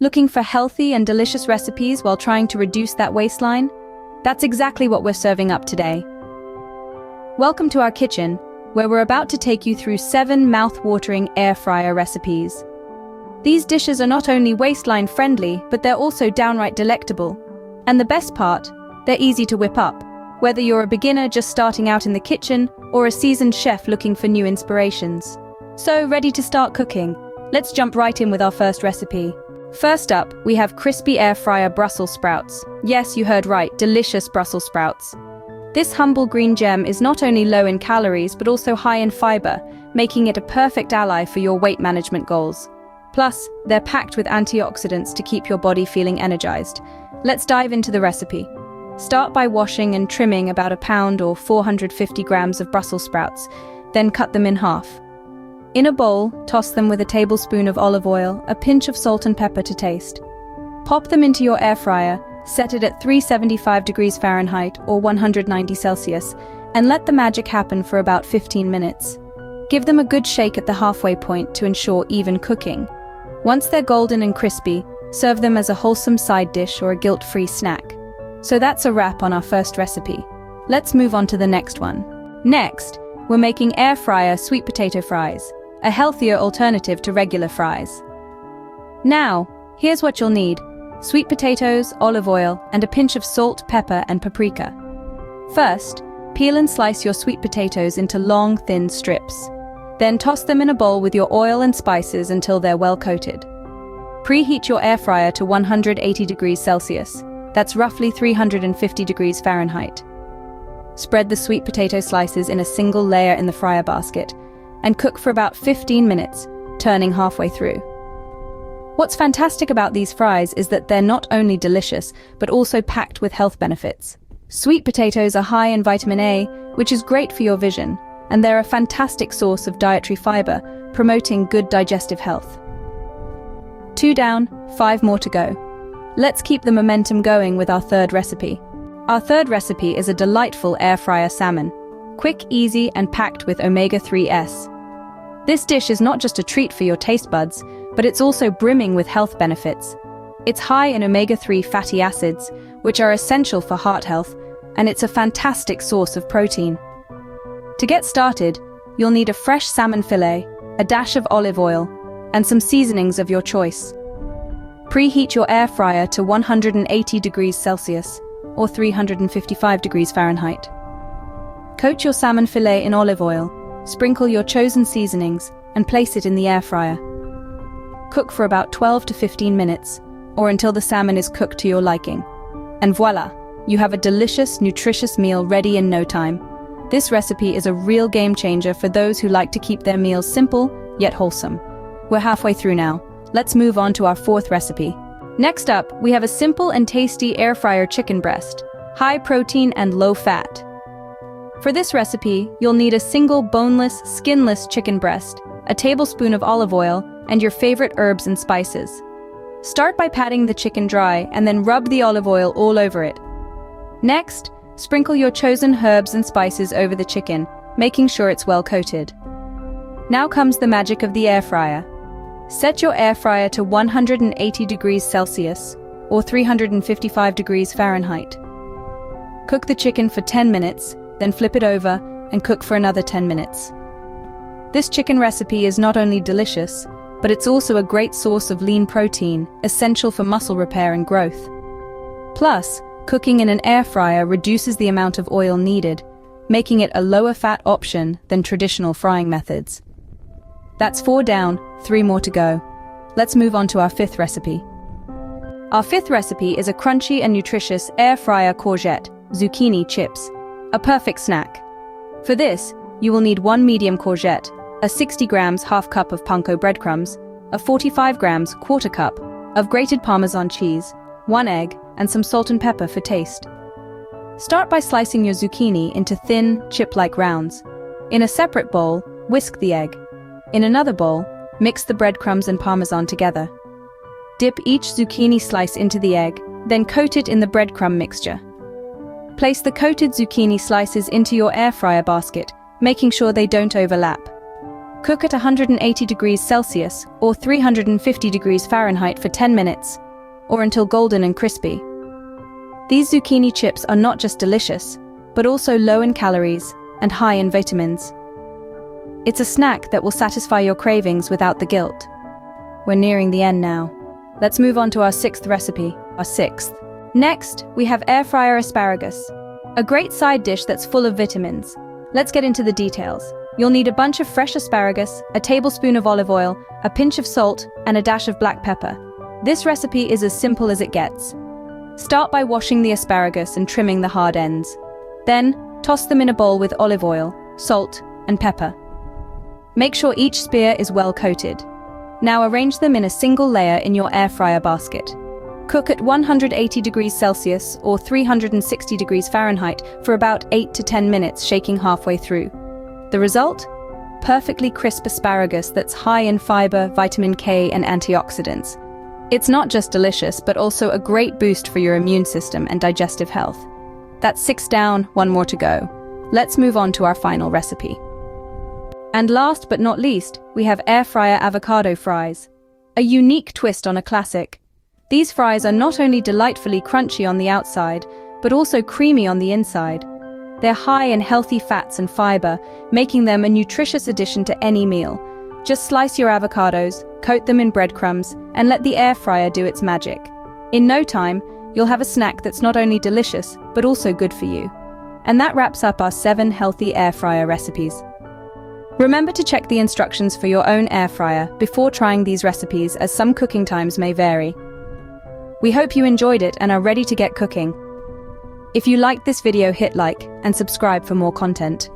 Looking for healthy and delicious recipes while trying to reduce that waistline? That's exactly what we're serving up today. Welcome to our kitchen, where we're about to take you through 7 mouth-watering air fryer recipes. These dishes are not only waistline-friendly, but they're also downright delectable. And the best part, they're easy to whip up, whether you're a beginner just starting out in the kitchen or a seasoned chef looking for new inspirations. So, ready to start cooking? Let's jump right in with our first recipe. First up, we have crispy air fryer Brussels sprouts. Yes, you heard right, delicious Brussels sprouts. This humble green gem is not only low in calories but also high in fiber, making it a perfect ally for your weight management goals. Plus, they're packed with antioxidants to keep your body feeling energized. Let's dive into the recipe. Start by washing and trimming about a pound or 450 grams of Brussels sprouts, then cut them in half. In a bowl, toss them with a tablespoon of olive oil, a pinch of salt and pepper to taste. Pop them into your air fryer, set it at 375 degrees Fahrenheit or 190 Celsius, and let the magic happen for about 15 minutes. Give them a good shake at the halfway point to ensure even cooking. Once they're golden and crispy, serve them as a wholesome side dish or a guilt-free snack. So that's a wrap on our first recipe. Let's move on to the next one. Next, we're making air fryer sweet potato fries, a healthier alternative to regular fries. Now, here's what you'll need: sweet potatoes, olive oil, and a pinch of salt, pepper, and paprika. First, peel and slice your sweet potatoes into long, thin strips. Then toss them in a bowl with your oil and spices until they're well coated. Preheat your air fryer to 180 degrees Celsius. That's roughly 350 degrees Fahrenheit. Spread the sweet potato slices in a single layer in the fryer basket and cook for about 15 minutes, turning halfway through. What's fantastic about these fries is that they're not only delicious, but also packed with health benefits. Sweet potatoes are high in vitamin A, which is great for your vision, and they're a fantastic source of dietary fiber, promoting good digestive health. 2 down, 5 more to go. Let's keep the momentum going with our third recipe. Our third recipe is a delightful air fryer salmon. Quick, easy, and packed with omega-3s. This dish is not just a treat for your taste buds, but it's also brimming with health benefits. It's high in omega-3 fatty acids, which are essential for heart health, and it's a fantastic source of protein. To get started, you'll need a fresh salmon fillet, a dash of olive oil, and some seasonings of your choice. Preheat your air fryer to 180 degrees Celsius or 355 degrees Fahrenheit. Coat your salmon fillet in olive oil, sprinkle your chosen seasonings, and place it in the air fryer. Cook for about 12 to 15 minutes, or until the salmon is cooked to your liking. And voila, you have a delicious, nutritious meal ready in no time. This recipe is a real game changer for those who like to keep their meals simple, yet wholesome. We're halfway through now. Let's move on to our fourth recipe. Next up, we have a simple and tasty air fryer chicken breast, high protein and low fat. For this recipe, you'll need a single boneless, skinless chicken breast, a tablespoon of olive oil, and your favorite herbs and spices. Start by patting the chicken dry and then rub the olive oil all over it. Next, sprinkle your chosen herbs and spices over the chicken, making sure it's well coated. Now comes the magic of the air fryer. Set your air fryer to 180 degrees Celsius or 355 degrees Fahrenheit. Cook the chicken for 10 minutes, then flip it over and cook for another 10 minutes. This chicken recipe is not only delicious, but it's also a great source of lean protein, essential for muscle repair and growth. Plus, cooking in an air fryer reduces the amount of oil needed, making it a lower fat option than traditional frying methods. That's 4 down, 3 more to go. Let's move on to our fifth recipe. Our fifth recipe is a crunchy and nutritious air fryer courgette, zucchini chips, a perfect snack. For this, you will need 1 medium courgette, a 60 grams half cup of panko breadcrumbs, a 45 grams quarter cup of grated Parmesan cheese, 1 egg, and some salt and pepper for taste. Start by slicing your zucchini into thin, chip-like rounds. In a separate bowl, whisk the egg. In another bowl, mix the breadcrumbs and Parmesan together. Dip each zucchini slice into the egg, then coat it in the breadcrumb mixture. Place the coated zucchini slices into your air fryer basket, making sure they don't overlap. Cook at 180 degrees Celsius or 350 degrees Fahrenheit for 10 minutes, or until golden and crispy. These zucchini chips are not just delicious, but also low in calories and high in vitamins. It's a snack that will satisfy your cravings without the guilt. We're nearing the end now. Let's move on to our sixth recipe, Next, we have air fryer asparagus, a great side dish that's full of vitamins. Let's get into the details. You'll need a bunch of fresh asparagus, a tablespoon of olive oil, a pinch of salt, and a dash of black pepper. This recipe is as simple as it gets. Start by washing the asparagus and trimming the hard ends. Then, toss them in a bowl with olive oil, salt, and pepper. Make sure each spear is well coated. Now arrange them in a single layer in your air fryer basket. Cook at 180 degrees Celsius or 360 degrees Fahrenheit for about 8 to 10 minutes, shaking halfway through. The result? Perfectly crisp asparagus that's high in fiber, vitamin K, and antioxidants. It's not just delicious, but also a great boost for your immune system and digestive health. That's 6 down, 1 more to go. Let's move on to our final recipe. And last but not least, we have air fryer avocado fries. A unique twist on a classic. These fries are not only delightfully crunchy on the outside, but also creamy on the inside. They're high in healthy fats and fiber, making them a nutritious addition to any meal. Just slice your avocados, coat them in breadcrumbs, and let the air fryer do its magic. In no time, you'll have a snack that's not only delicious, but also good for you. And that wraps up our 7 healthy air fryer recipes. Remember to check the instructions for your own air fryer before trying these recipes, as some cooking times may vary. We hope you enjoyed it and are ready to get cooking. If you liked this video, hit like and subscribe for more content.